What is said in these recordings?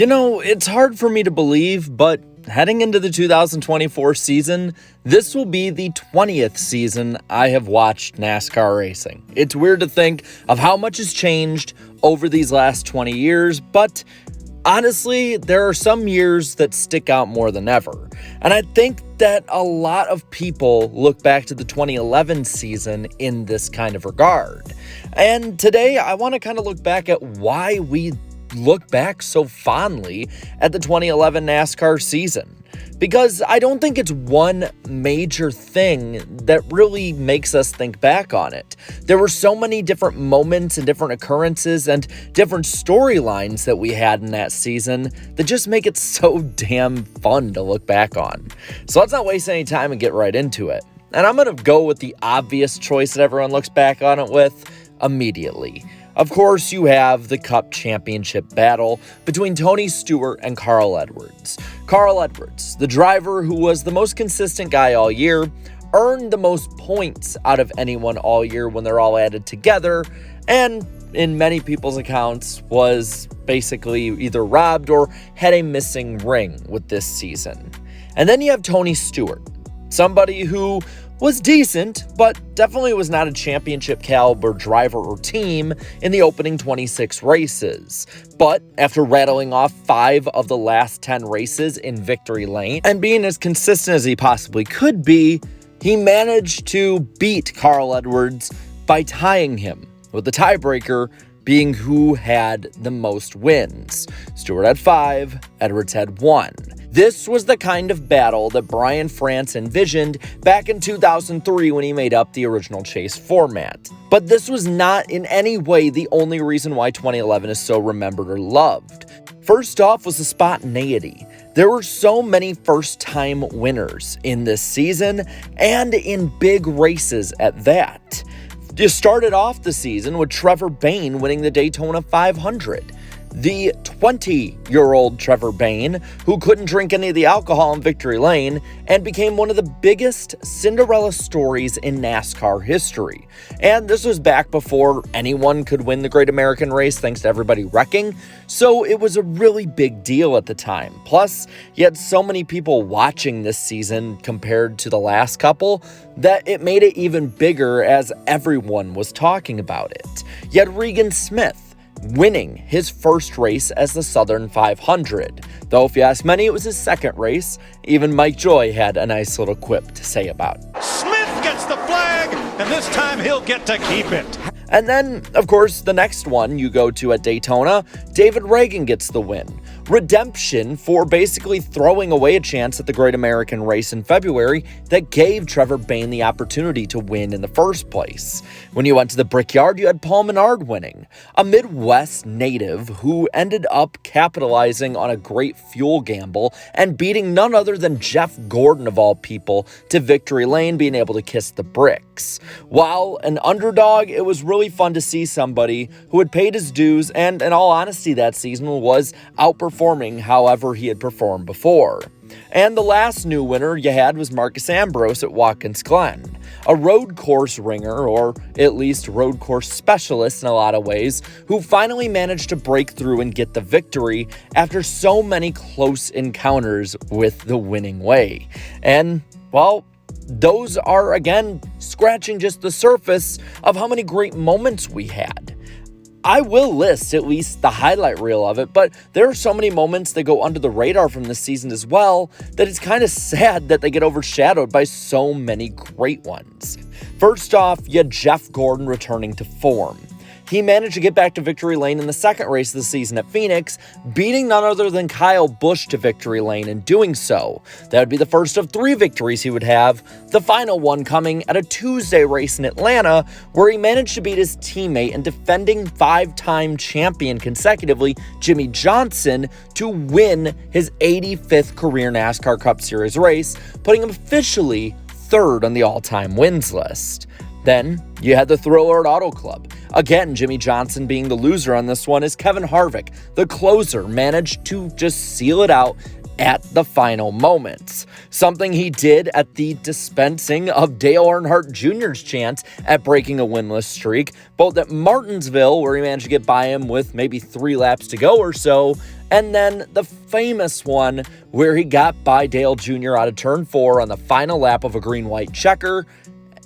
It's hard for me to believe, but heading into the 2024 season, this will be the 20th season I have watched NASCAR racing. It's weird to think of how much has changed over these last 20 years, but honestly, there are some years that stick out more than ever. And I think that a lot of people look back to the 2011 season in this kind of regard. And today, I want to kind of look back at why we look back so fondly at the 2011 NASCAR season. Because I don't think it's one major thing that really makes us think back on it. There were so many different moments and different occurrences and different storylines that we had in that season that just make it so damn fun to look back on. So let's not waste any time and get right into it. And I'm going to go with the obvious choice that everyone looks back on it with immediately. Of course, you have the Cup Championship battle between Tony Stewart and Carl Edwards. Carl Edwards, the driver who was the most consistent guy all year, earned the most points out of anyone all year when they're all added together, and in many people's accounts was basically either robbed or had a missing ring with this season. And then you have Tony Stewart, somebody who was decent, but definitely was not a championship caliber driver or team in the opening 26 races. But after rattling off 5 of the last 10 races in victory lane and being as consistent as he possibly could be, he managed to beat Carl Edwards by tying him, with the tiebreaker being who had the most wins. Stewart had 5, Edwards had 1. This was the kind of battle that Brian France envisioned back in 2003 when he made up the original chase format. But this was not in any way the only reason why 2011 is so remembered or loved. First off was the spontaneity. There were so many first-time winners in this season, and in big races at that. You started off the season with Trevor Bayne winning the Daytona 500. The 20-year-old Trevor Bayne, who couldn't drink any of the alcohol in victory lane and became one of the biggest Cinderella stories in NASCAR history. And this was back before anyone could win the Great American Race thanks to everybody wrecking, so it was a really big deal at the time. Plus, you had so many people watching this season compared to the last couple that it made it even bigger as everyone was talking about it. You had Regan Smith winning his first race as the Southern 500. Though if you ask many, it was his second race. Even Mike Joy had a nice little quip to say about it. Smith gets the flag, and this time he'll get to keep it. And then, of course, the next one you go to at Daytona, David Reagan gets the win. Redemption for basically throwing away a chance at the Great American Race in February that gave Trevor Bayne the opportunity to win in the first place. When you went to the Brickyard, you had Paul Menard winning, a Midwest native who ended up capitalizing on a great fuel gamble and beating none other than Jeff Gordon, of all people, to victory lane, being able to kiss the bricks. While an underdog, it was really fun to see somebody who had paid his dues and, in all honesty, that season was outperforming however he had performed before. And the last new winner you had was Marcus Ambrose at Watkins Glen, a road course ringer, or at least road course specialist in a lot of ways, who finally managed to break through and get the victory after so many close encounters with the winning way. And, well, those are, again, scratching just the surface of how many great moments we had. I will list at least the highlight reel of it, but there are so many moments that go under the radar from this season as well that it's kind of sad that they get overshadowed by so many great ones. First off, you had Jeff Gordon returning to form. He managed to get back to victory lane in the second race of the season at Phoenix, beating none other than Kyle Busch to victory lane in doing so. That would be the first of 3 victories he would have, the final one coming at a Tuesday race in Atlanta, where he managed to beat his teammate and defending 5-time champion consecutively, Jimmy Johnson, to win his 85th career NASCAR Cup Series race, putting him officially 3rd on the all-time wins list. Then you had the Thriller at Auto Club. Again, Jimmy Johnson being the loser on this one, as Kevin Harvick, the closer, managed to just seal it out at the final moments. Something he did at the dispensing of Dale Earnhardt Jr.'s chance at breaking a winless streak, both at Martinsville, where he managed to get by him with maybe 3 laps to go or so, and then the famous one where he got by Dale Jr. out of turn 4 on the final lap of a green-white checker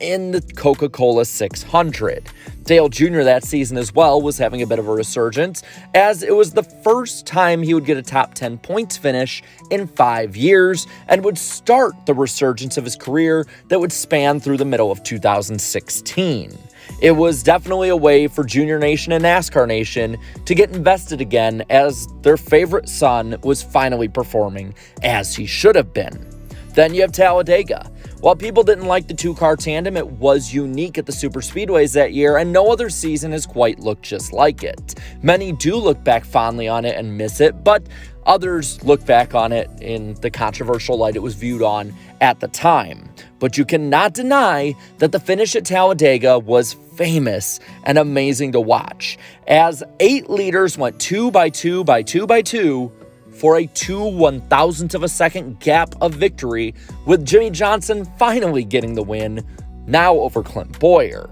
in the Coca-Cola 600. Dale Jr. that season as well was having a bit of a resurgence, as it was the first time he would get a top 10 points finish in 5 years and would start the resurgence of his career that would span through the middle of 2016. It was definitely a way for Junior Nation and NASCAR Nation to get invested again, as their favorite son was finally performing as he should have been. Then you have Talladega. While people didn't like the two-car tandem, it was unique at the superspeedways that year, and no other season has quite looked just like it. Many do look back fondly on it and miss it, but others look back on it in the controversial light it was viewed on at the time. But you cannot deny that the finish at Talladega was famous and amazing to watch, as 8 leaders went 2 by 2 by 2 by 2 for a 2/1000th of a second gap of victory, with Jimmy Johnson finally getting the win, now over Clint Bowyer.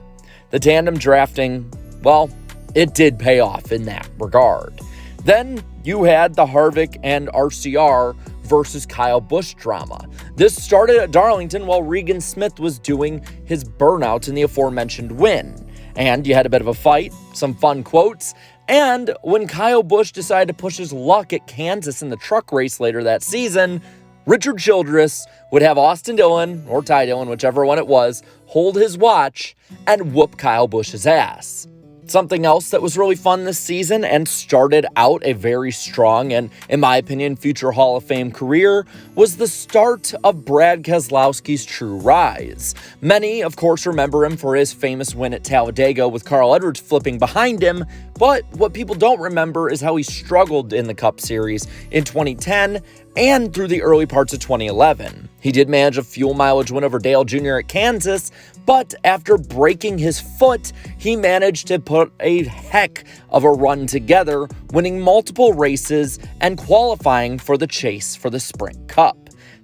The tandem drafting, well, it did pay off in that regard. Then you had the Harvick and RCR versus Kyle Busch drama. This started at Darlington while Regan Smith was doing his burnout in the aforementioned win. And you had a bit of a fight, some fun quotes, and when Kyle Busch decided to push his luck at Kansas in the truck race later that season, Richard Childress would have Austin Dillon, or Ty Dillon, whichever one it was, hold his watch and whoop Kyle Busch's ass. Something else that was really fun this season and started out a very strong and, in my opinion, future Hall of Fame career was the start of Brad Keselowski's true rise. Many, of course, remember him for his famous win at Talladega with Carl Edwards flipping behind him, but what people don't remember is how he struggled in the Cup Series in 2010 and through the early parts of 2011. He did manage a fuel mileage win over Dale Jr. at Kansas, but after breaking his foot, he managed to put a heck of a run together, winning multiple races and qualifying for the chase for the Sprint Cup.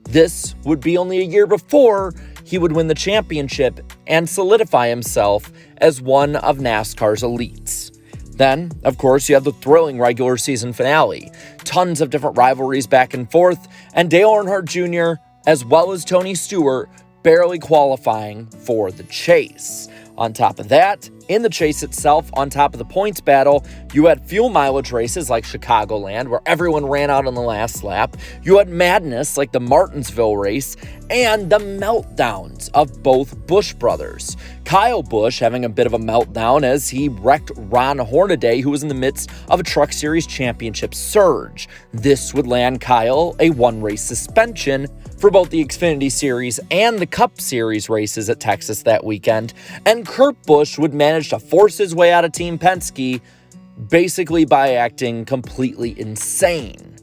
This would be only a year before he would win the championship and solidify himself as one of NASCAR's elites. Then, of course, you have the thrilling regular season finale. Tons of different rivalries back and forth, and Dale Earnhardt Jr., as well as Tony Stewart, barely qualifying for the chase. On top of that, in the chase itself, on top of the points battle, you had fuel mileage races like Chicagoland, where everyone ran out on the last lap. You had madness like the Martinsville race, and the meltdowns of both Busch brothers. Kyle Busch having a bit of a meltdown as he wrecked Ron Hornaday, who was in the midst of a Truck Series championship surge. This would land Kyle a one-race suspension for both the Xfinity Series and the Cup Series races at Texas that weekend, and Kurt Busch would manage to force his way out of Team Penske basically by acting completely insane.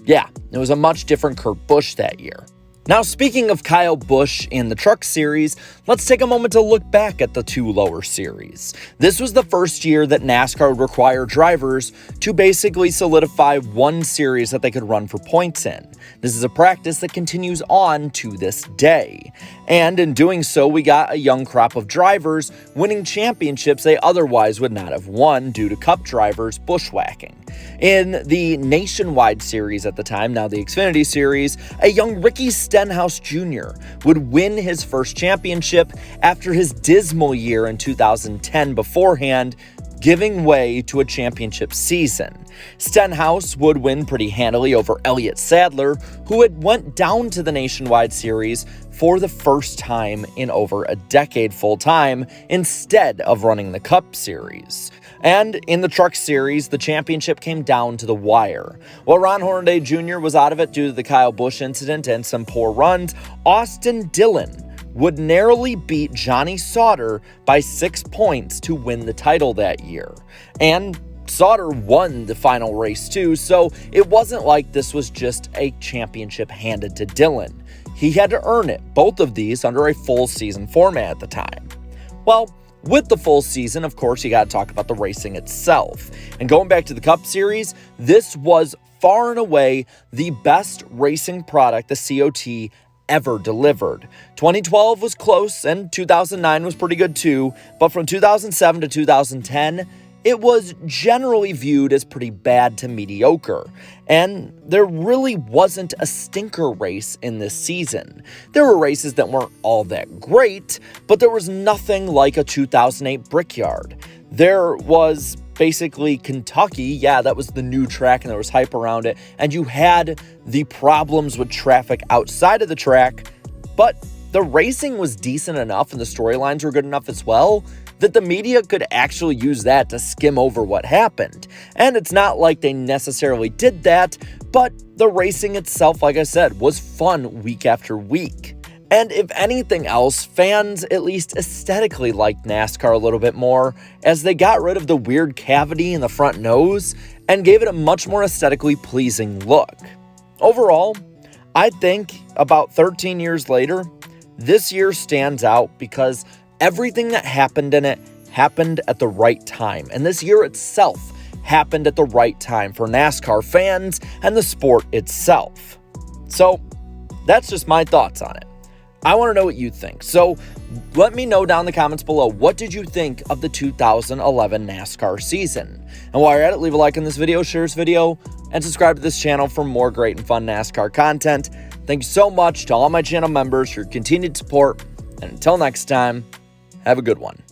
Yeah, it was a much different Kurt Busch that year. Now, speaking of Kyle Busch in the Truck Series, let's take a moment to look back at the 2 lower series. This was the first year that NASCAR would require drivers to basically solidify one series that they could run for points in. This is a practice that continues on to this day. And in doing so, we got a young crop of drivers winning championships they otherwise would not have won due to Cup drivers bushwhacking. In the Nationwide Series at the time, now the Xfinity Series, a young Ricky Stenhouse Jr. would win his first championship after his dismal year in 2010 beforehand, giving way to a championship season. Stenhouse would win pretty handily over Elliott Sadler, who had went down to the Nationwide Series for the first time in over a decade full-time instead of running the Cup Series. And in the Truck Series, the championship came down to the wire. While Ron Hornaday Jr. was out of it due to the Kyle Busch incident and some poor runs, Austin Dillon would narrowly beat Johnny Sauter by 6 points to win the title that year. And Sauter won the final race too, so it wasn't like this was just a championship handed to Dillon. He had to earn it, both of these under a full season format at the time. Well, with the full season, of course, you got to talk about the racing itself. And going back to the Cup Series, this was far and away the best racing product the COT ever delivered. 2012 was close and 2009 was pretty good too, but from 2007 to 2010, it was generally viewed as pretty bad to mediocre, and there really wasn't a stinker race in this season. There were races that weren't all that great, but there was nothing like a 2008 Brickyard. There was basically Kentucky, yeah, that was the new track and there was hype around it, and you had the problems with traffic outside of the track, but the racing was decent enough and the storylines were good enough as well that the media could actually use that to skim over what happened. And it's not like they necessarily did that, but the racing itself, like I said, was fun week after week. And if anything else, fans at least aesthetically liked NASCAR a little bit more, as they got rid of the weird cavity in the front nose and gave it a much more aesthetically pleasing look. Overall, I think about 13 years later, this year stands out because everything that happened in it happened at the right time, and this year itself happened at the right time for NASCAR fans and the sport itself. So that's just my thoughts on it. I want to know what you think. So let me know down in the comments below, what did you think of the 2011 NASCAR season? And while you're at it, leave a like on this video, share this video, and subscribe to this channel for more great and fun NASCAR content. Thank you so much to all my channel members for your continued support. And until next time, have a good one.